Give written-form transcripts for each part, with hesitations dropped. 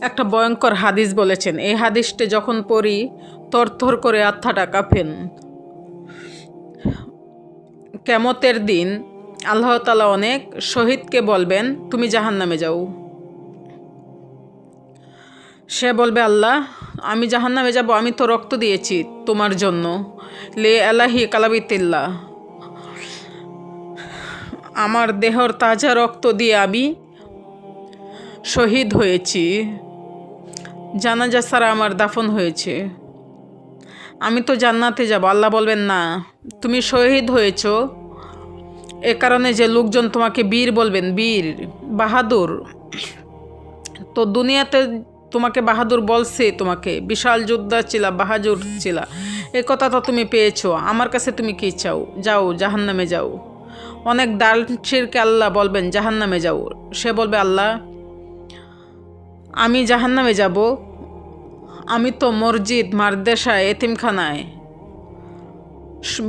একটা ভয়ঙ্কর হাদিস বলেছেন। এই হাদিসটি যখন পড়ি থরথর করে আত্মাটা কাঁপেন। কিয়ামতের দিন আল্লাহ তাআলা অনেক শহীদকে বলবেন, তুমি জাহান্নামে যাও। সে বলবে, আল্লাহ আমি জাহান্নামে যাব, আমি তো রক্ত দিয়েছি তোমার জন্য, লে আলাহি কালাবিতিল্লাহ, আমার দেহর তাজা রক্ত দিয়ে আমি শহীদ হয়েছি, জানাজা ছাড়া আমার দাফন হয়েছে, আমি তো জান্নাতে যাব। আল্লাহ বলবেন, না, তুমি শহীদ হয়েছ এ কারণে যে লোকজন তোমাকে বীর বলবেন, বীর, বাহাদুর। তো দুনিয়াতে তোমাকে বাহাদুর বলছে, তোমাকে বিশাল যোদ্ধা ছিলা, বাহাদুর ছিলা, এ কথা তো তুমি পেয়েছো। আমার কাছে তুমি কি চাও? যাও, জাহান্নামে যাও। অনেক দার্শিককে আল্লাহ বলবেন জাহান্নামে যাও। সে বলবে, আল্লাহ আমি জাহান্নামে যাব, আমি তো মসজিদ, মাদ্রাসায়, এতিমখানায়,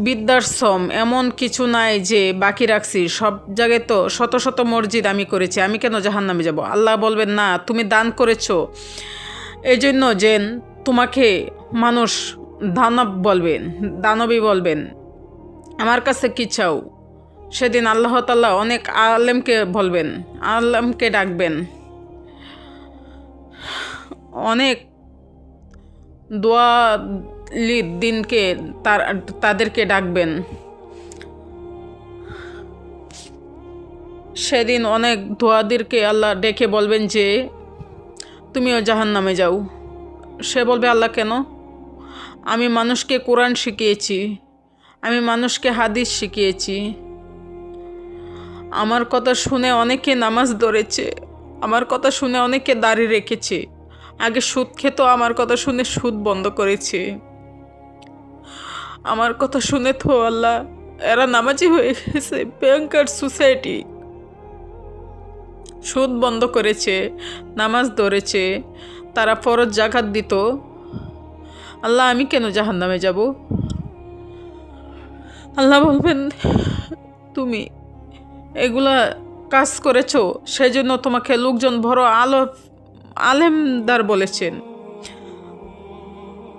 বৃদ্ধাশ্রম এমন কিছু নাই যে বাকি রাখছি, সব জায়গায় তো শত শত মসজিদ আমি করেছি, আমি কেন জাহান্নামে যাব? আল্লাহ বলবেন, না, তুমি দান করেছো, এই জন্য যে তোমাকে মানুষ দানব বলবেন, দানবী বলবেন। আমার কাছে কি চাও? সেদিন আল্লাহ তাআলা অনেক আলেমকে বলবেন, আলেমকে ডাকবেন, অনেক দোয়ালির দিনকে তাদেরকে ডাকবেন। সেদিন অনেক দোয়াদিরকে আল্লাহ ডেকে বলবেন যে তুমিও জাহান্নামে যাও। সে বলবে, আল্লাহ কেন? আমি মানুষকে কোরআন শিখিয়েছি, আমি মানুষকে হাদিস শিখিয়েছি, আমার কথা শুনে অনেকে নামাজ ধরেছে, আমার কথা শুনে অনেকে দাড়ি রেখেছে, আগে সুদ খেত, আমার কথা শুনে সুদ বন্ধ করেছে, আমার কথা শুনে তো আল্লাহ এরা নামাজি হয়ে গেছে। ভয়ঙ্কর সোসাইটি, সুদ বন্ধ করেছে, নামাজ ধরেছে, তারা ফরজ জাকাত দিত। আল্লাহ আমি কেন জাহান্নামে যাব? আল্লাহ বলবেন, তুমি এগুলা কাজ করেছো, সেই জন্য তোমাকে লোকজন বড় আলেমদার বলেছেন।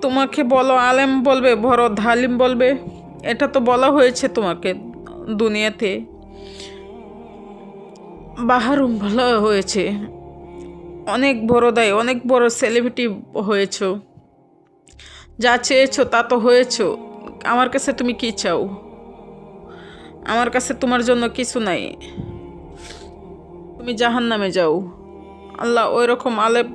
তোমাকে বলো আলেম বলবে, বড় ধালিম বলবে, এটা তো বলা হয়েছে তোমাকে দুনিয়াতে। বাহারুম বলা হয়েছে, অনেক বড় দায়, অনেক বড় সেলিব্রিটি হয়েছ, যা চেয়েছো তা তো হয়েছো। আমার কাছে তুমি কি চাও? আমার কাছে তোমার জন্য কিছু নাই, তুমি জাহান্নামে যাও। আল্লাহ ওই রকম আলেম